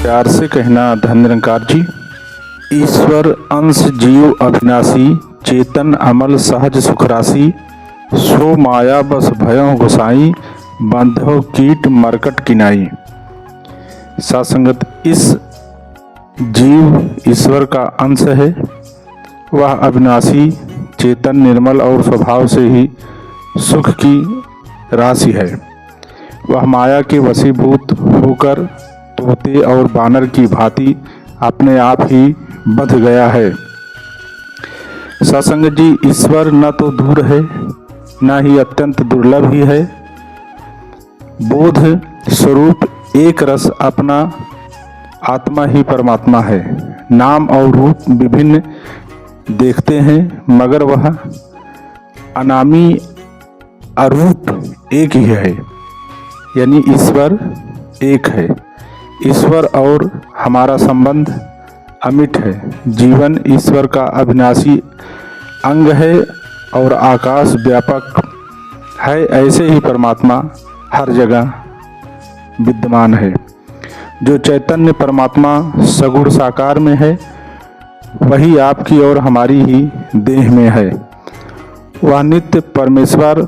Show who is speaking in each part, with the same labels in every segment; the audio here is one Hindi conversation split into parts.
Speaker 1: प्यार से कहना धन निरंकार जी। ईश्वर अंश जीव अविनाशी, चेतन अमल सहज सुख राशि, सो माया बस भयो गोसाई, बांधो कीट मरकट किनाई। सासंगत, इस जीव ईश्वर का अंश है। वह अविनाशी, चेतन, निर्मल और स्वभाव से ही सुख की राशि है। वह माया के वशीभूत होकर तोते और बानर की भांति अपने आप ही बंध गया है। सत्संग जी, ईश्वर न तो दूर है न ही अत्यंत दुर्लभ ही है। बोध स्वरूप एक रस अपना आत्मा ही परमात्मा है। नाम और रूप विभिन्न देखते हैं मगर वह अनामी अरूप एक ही है, यानी ईश्वर एक है। ईश्वर और हमारा संबंध अमिट है। जीवन ईश्वर का अविनाशी अंग है और आकाश व्यापक है। ऐसे ही परमात्मा हर जगह विद्यमान है। जो चैतन्य परमात्मा सगुण साकार में है, वही आपकी और हमारी ही देह में है। वह नित्य परमेश्वर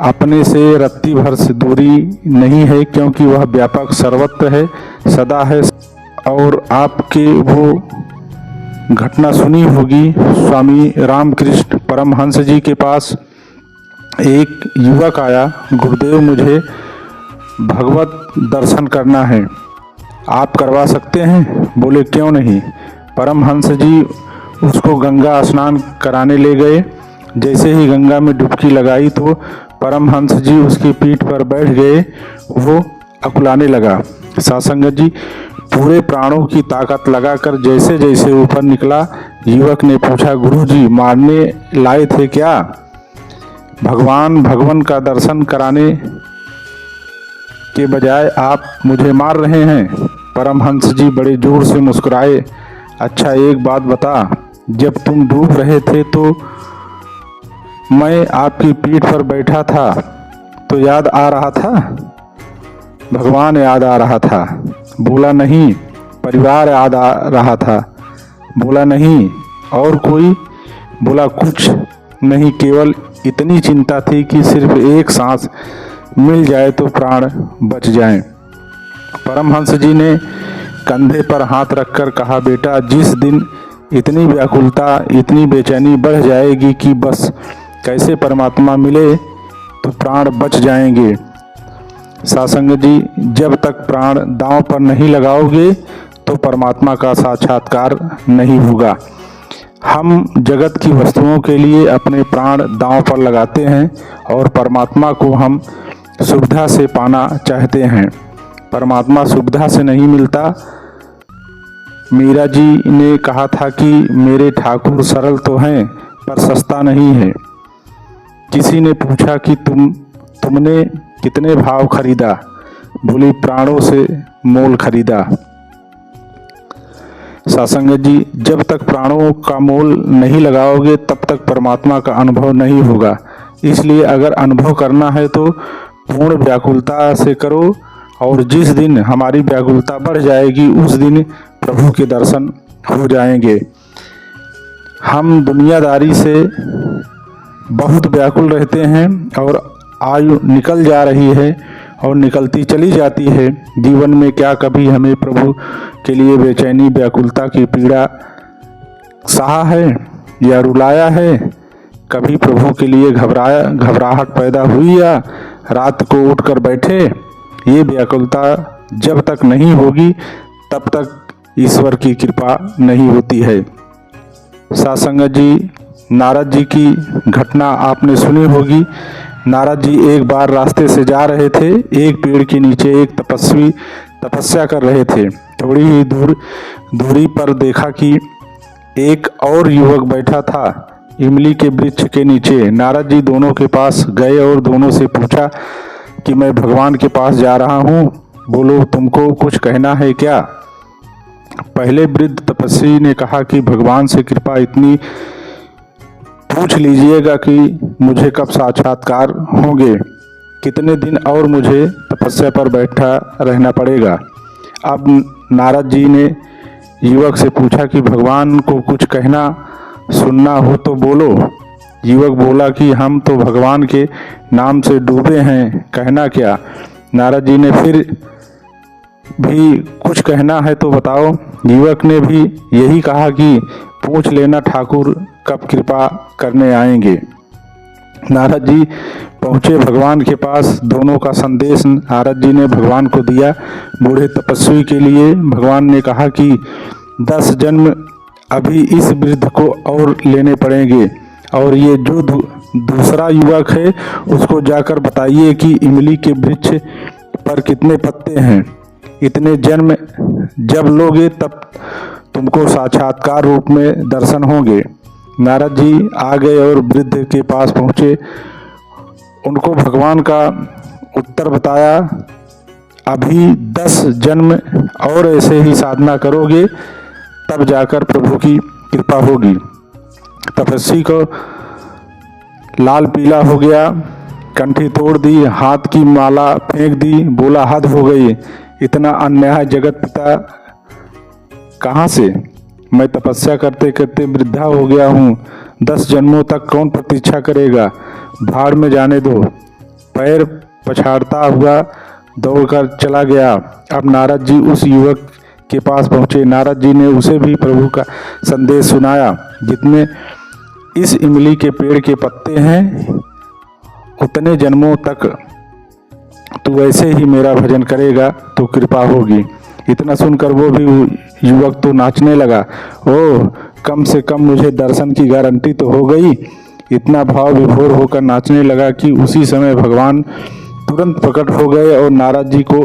Speaker 1: अपने से रत्ती भर से दूरी नहीं है, क्योंकि वह व्यापक सर्वत्र है, सदा है। और आपके वो घटना सुनी होगी, स्वामी रामकृष्ण परमहंस जी के पास एक युवक आया, गुरुदेव मुझे भगवत दर्शन करना है, आप करवा सकते हैं? बोले क्यों नहीं। परमहंस जी उसको गंगा स्नान कराने ले गए। जैसे ही गंगा में डुबकी लगाई तो परमहंस जी उसकी पीठ पर बैठ गए। वो अकुलाने लगा। सासंगत जी, पूरे प्राणों की ताकत लगाकर जैसे जैसे ऊपर निकला, युवक ने पूछा, गुरुजी मारने लाए थे क्या? भगवान का दर्शन कराने के बजाय आप मुझे मार रहे हैं। परमहंस जी बड़े जोर से मुस्कुराए। अच्छा एक बात बता, जब तुम डूब रहे थे तो मैं आपकी पीठ पर बैठा था तो याद आ रहा था? भगवान याद आ रहा था। बोला नहीं। परिवार याद आ रहा था? बोला नहीं। और कोई? बोला कुछ नहीं, केवल इतनी चिंता थी कि सिर्फ एक सांस मिल जाए तो प्राण बच जाएं। परमहंस जी ने कंधे पर हाथ रखकर कहा, बेटा जिस दिन इतनी व्याकुलता, इतनी बेचैनी बढ़ जाएगी कि बस कैसे परमात्मा मिले तो प्राण बच जाएंगे। सासंग जी, जब तक प्राण दांव पर नहीं लगाओगे तो परमात्मा का साक्षात्कार नहीं होगा। हम जगत की वस्तुओं के लिए अपने प्राण दांव पर लगाते हैं और परमात्मा को हम सुविधा से पाना चाहते हैं। परमात्मा सुविधा से नहीं मिलता। मीरा जी ने कहा था कि मेरे ठाकुर सरल तो हैं पर सस्ता नहीं है। किसी ने पूछा कि तुमने कितने भाव खरीदा? बोली प्राणों से मोल खरीदा। सासंगत जी, जब तक प्राणों का मोल नहीं लगाओगे तब तक परमात्मा का अनुभव नहीं होगा। इसलिए अगर अनुभव करना है तो पूर्ण व्याकुलता से करो, और जिस दिन हमारी व्याकुलता बढ़ जाएगी उस दिन प्रभु के दर्शन हो जाएंगे। हम दुनियादारी से बहुत व्याकुल रहते हैं और आयु निकल जा रही है और निकलती चली जाती है। जीवन में क्या कभी हमें प्रभु के लिए बेचैनी, व्याकुलता की पीड़ा सहा है या रुलाया है? कभी प्रभु के लिए घबराहट पैदा हुई या रात को उठकर बैठे? ये व्याकुलता जब तक नहीं होगी तब तक ईश्वर की कृपा नहीं होती है। सासंगत जी, नारद जी की घटना आपने सुनी होगी। नारद जी एक बार रास्ते से जा रहे थे। एक पेड़ के नीचे एक तपस्वी तपस्या कर रहे थे। थोड़ी ही दूरी पर देखा कि एक और युवक बैठा था इमली के वृक्ष के नीचे। नारद जी दोनों के पास गए और दोनों से पूछा कि मैं भगवान के पास जा रहा हूँ, बोलो तुमको कुछ कहना है क्या? पहले वृद्ध तपस्वी ने कहा कि भगवान से कृपा इतनी पूछ लीजिएगा कि मुझे कब साक्षात्कार होंगे, कितने दिन और मुझे तपस्या पर बैठा रहना पड़ेगा। अब नारद जी ने युवक से पूछा कि भगवान को कुछ कहना सुनना हो तो बोलो। युवक बोला कि हम तो भगवान के नाम से डूबे हैं, कहना क्या। नारद जी ने फिर भी कुछ कहना है तो बताओ। युवक ने भी यही कहा कि पूछ लेना ठाकुर कब कृपा करने आएंगे। नारद जी पहुँचे भगवान के पास। दोनों का संदेश नारद जी ने भगवान को दिया। बूढ़े तपस्वी के लिए भगवान ने कहा कि 10 जन्म अभी इस वृद्ध को और लेने पड़ेंगे, और ये जो दूसरा युवक है उसको जाकर बताइए कि इमली के वृक्ष पर कितने पत्ते हैं। इतने जन्म जब लोगे तब तुमको साक्षात्कार रूप में दर्शन होंगे। नारद जी आ गए और वृद्ध के पास पहुँचे। उनको भगवान का उत्तर बताया, अभी 10 जन्म और ऐसे ही साधना करोगे तब जाकर प्रभु की कृपा होगी। तपस्वी को लाल पीला हो गया, कंठी तोड़ दी, हाथ की माला फेंक दी, बोला हद हो गई, इतना अन्याय जगत पिता कहाँ से। मैं तपस्या करते करते वृद्धा हो गया हूँ, 10 जन्मों तक कौन प्रतीक्षा करेगा, भाड़ में जाने दो। पैर पछाड़ता हुआ दौड़कर चला गया। अब नारद जी उस युवक के पास पहुँचे। नारद जी ने उसे भी प्रभु का संदेश सुनाया, जितने इस इमली के पेड़ के पत्ते हैं उतने जन्मों तक तू ऐसे ही मेरा भजन करेगा तो कृपा होगी। इतना सुनकर वो भी युवक तो नाचने लगा। ओह, कम से कम मुझे दर्शन की गारंटी तो हो गई। इतना भाव विभोर होकर नाचने लगा कि उसी समय भगवान तुरंत प्रकट हो गए और नारद जी को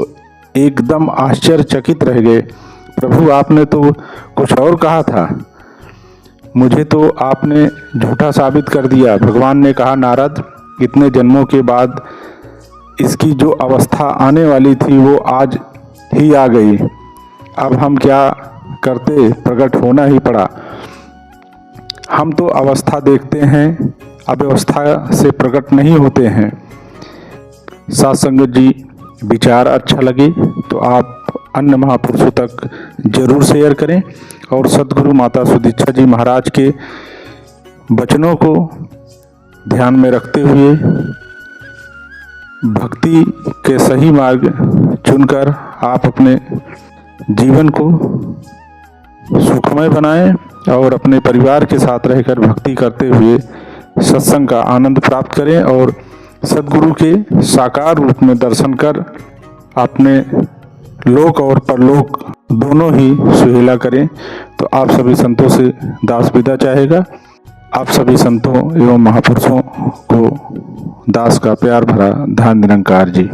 Speaker 1: एकदम आश्चर्यचकित रह गए। प्रभु, आपने तो कुछ और कहा था, मुझे तो आपने झूठा साबित कर दिया। भगवान ने कहा, नारद, इतने जन्मों के बाद इसकी जो अवस्था आने वाली थी वो आज ही आ गई। अब हम क्या करते, प्रकट होना ही पड़ा। हम तो अवस्था देखते हैं, अव्यवस्था से प्रकट नहीं होते हैं। सत्संग जी, विचार अच्छा लगे तो आप अन्य महापुरुषों तक जरूर शेयर करें और सद्गुरु माता सुदीक्षा जी महाराज के वचनों को ध्यान में रखते हुए भक्ति के सही मार्ग चुनकर आप अपने जीवन को सुखमय बनाएं और अपने परिवार के साथ रहकर भक्ति करते हुए सत्संग का आनंद प्राप्त करें और सद्गुरु के साकार रूप में दर्शन कर अपने लोक और परलोक दोनों ही सुहेला करें। तो आप सभी संतों से दास विदा चाहेगा। आप सभी संतों एवं महापुरुषों को दास का प्यार भरा धन्य निरंकार जी।